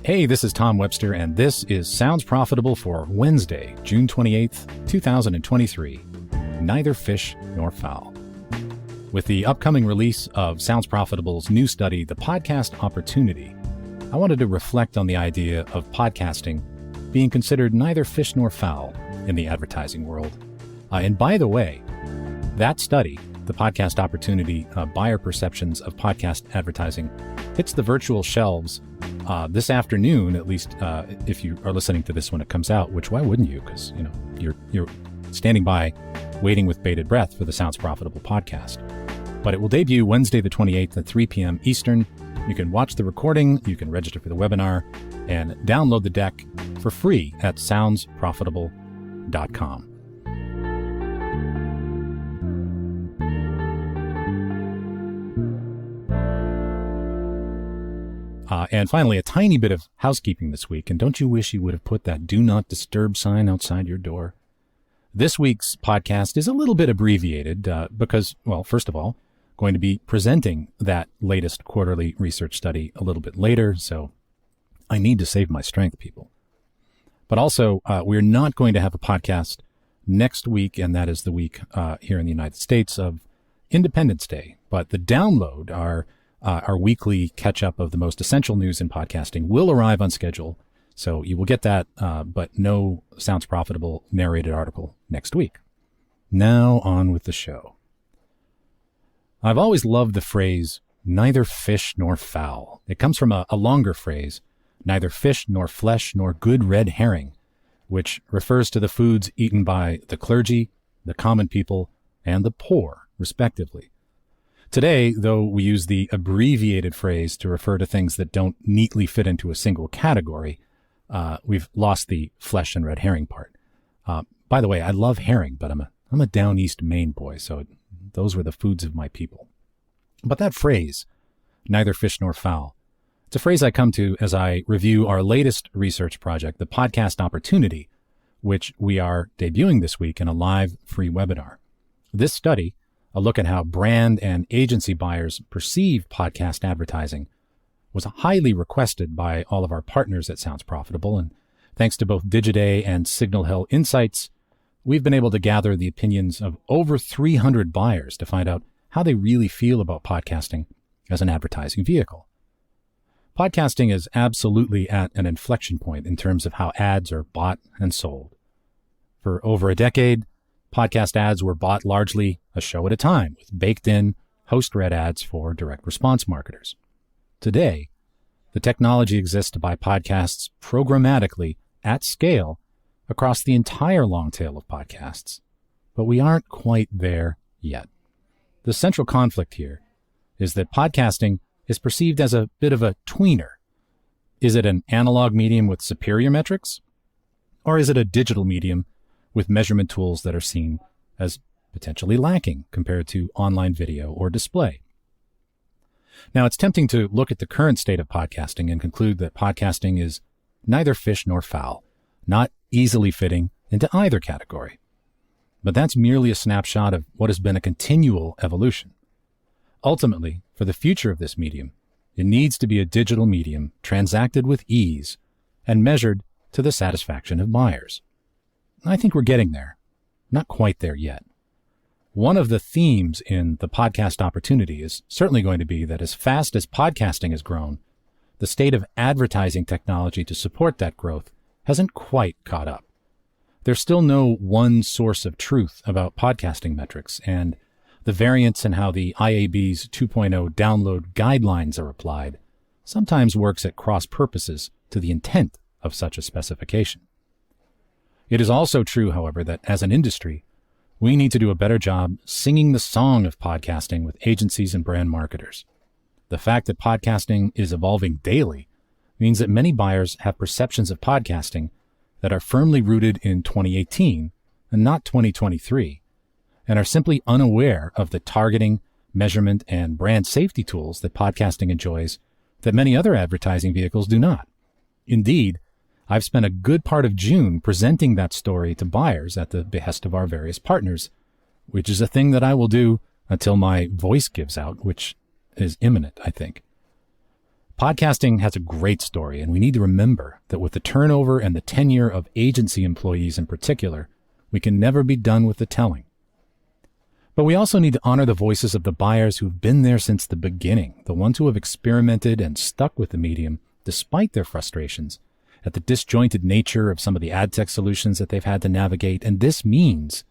Hey, this is Tom Webster, and this is Sounds Profitable for Wednesday, June 28th, 2023. Neither Fish Nor Fowl. With the upcoming release of Sounds Profitable's new study, The Podcast Opportunity, I wanted to reflect on the idea of podcasting being considered neither fish nor fowl in the advertising world. And by the way, that study, The Podcast Opportunity, Buyer Perceptions of Podcast Advertising, hits the virtual shelves this afternoon, at least if you are listening to this when it comes out, which why wouldn't you? Because, you're standing by waiting with bated breath for the Sounds Profitable podcast. But it will debut Wednesday the 28th at 3 p.m. Eastern. You can watch the recording, you can register for the webinar, and download the deck for free at soundsprofitable.com. And finally, a tiny bit of housekeeping this week. And don't you wish you would have put that do not disturb sign outside your door? This week's podcast is a little bit abbreviated because, well, first of all, going to be presenting that latest quarterly research study a little bit later. So I need to save my strength, people. But also, we're not going to have a podcast next week, and that is the week here in the United States of Independence Day. But the download, our weekly catch-up of the most essential news in podcasting, will arrive on schedule. So you will get that, but no Sounds Profitable narrated article next week. Now on with the show. I've always loved the phrase, neither fish nor fowl. It comes from a longer phrase, neither fish nor flesh nor good red herring, which refers to the foods eaten by the clergy, the common people, and the poor, respectively. Today, though we use the abbreviated phrase to refer to things that don't neatly fit into a single category, we've lost the flesh and red herring part. By the way, I love herring, but I'm a down east Maine boy, so those were the foods of my people. But that phrase, neither fish nor fowl, it's a phrase I come to as I review our latest research project, The Podcast Opportunity, which we are debuting this week in a live free webinar. This study, a look at how brand and agency buyers perceive podcast advertising, was highly requested by all of our partners at Sounds Profitable, and thanks to both Digiday and Signal Hill Insights, we've been able to gather the opinions of over 300 buyers to find out how they really feel about podcasting as an advertising vehicle. Podcasting is absolutely at an inflection point in terms of how ads are bought and sold. For over a decade, podcast ads were bought largely a show at a time, with baked-in, host-read ads for direct response marketers. Today, the technology exists to buy podcasts programmatically at scale across the entire long tail of podcasts. But we aren't quite there yet. The central conflict here is that podcasting is perceived as a bit of a tweener. Is it an analog medium with superior metrics? Or is it a digital medium with measurement tools that are seen as potentially lacking compared to online video or display? Now, it's tempting to look at the current state of podcasting and conclude that podcasting is neither fish nor fowl, not easily fitting into either category. But that's merely a snapshot of what has been a continual evolution. Ultimately, for the future of this medium, it needs to be a digital medium transacted with ease and measured to the satisfaction of buyers. I think we're getting there. Not quite there yet. One of the themes in The Podcast Opportunity is certainly going to be that as fast as podcasting has grown, the state of advertising technology to support that growth hasn't quite caught up. There's still no one source of truth about podcasting metrics, and the variance in how the IAB's 2.0 download guidelines are applied sometimes works at cross purposes to the intent of such a specification. It is also true, however, that as an industry, we need to do a better job singing the song of podcasting with agencies and brand marketers. The fact that podcasting is evolving daily means that many buyers have perceptions of podcasting that are firmly rooted in 2018 and not 2023, and are simply unaware of the targeting, measurement, and brand safety tools that podcasting enjoys that many other advertising vehicles do not. Indeed, I've spent a good part of June presenting that story to buyers at the behest of our various partners, which is a thing that I will do until my voice gives out, which is imminent, I think. Podcasting has a great story, and we need to remember that with the turnover and the tenure of agency employees in particular, we can never be done with the telling. But we also need to honor the voices of the buyers who've been there since the beginning, the ones who have experimented and stuck with the medium despite their frustrations at the disjointed nature of some of the ad tech solutions that they've had to navigate. And this means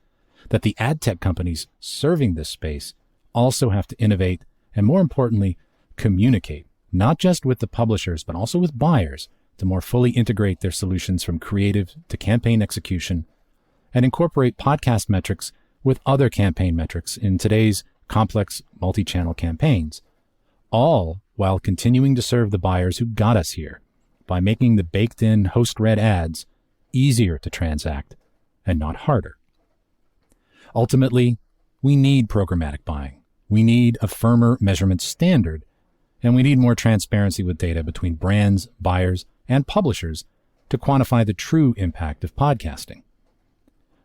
that the ad tech companies serving this space also have to innovate and, more importantly, communicate, not just with the publishers, but also with buyers to more fully integrate their solutions from creative to campaign execution and incorporate podcast metrics with other campaign metrics in today's complex multi-channel campaigns, all while continuing to serve the buyers who got us here by making the baked-in host-read ads easier to transact and not harder. Ultimately, we need programmatic buying. We need a firmer measurement standard, and we need more transparency with data between brands, buyers, and publishers to quantify the true impact of podcasting.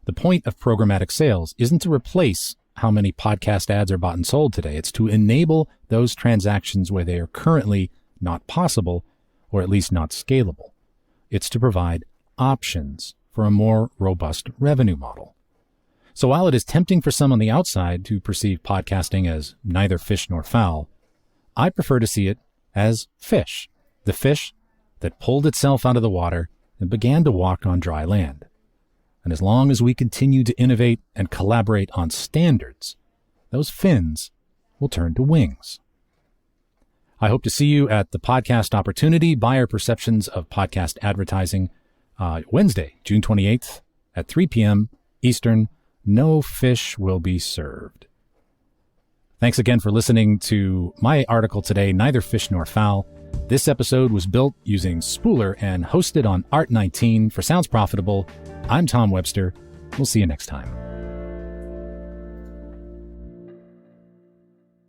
The point of programmatic sales isn't to replace how many podcast ads are bought and sold today. It's to enable those transactions where they are currently not possible, or at least not scalable. It's to provide options for a more robust revenue model. So while it is tempting for some on the outside to perceive podcasting as neither fish nor fowl, I prefer to see it as fish, the fish that pulled itself out of the water and began to walk on dry land. And as long as we continue to innovate and collaborate on standards, those fins will turn to wings. I hope to see you at the Podcast Opportunity Buyer Perceptions of Podcast Advertising, Wednesday, June 28th at 3 p.m. Eastern. No fish will be served. Thanks again for listening to my article today, Neither Fish Nor Fowl. This episode was built using Spooler and hosted on Art19 for Sounds Profitable. I'm Tom Webster. We'll see you next time.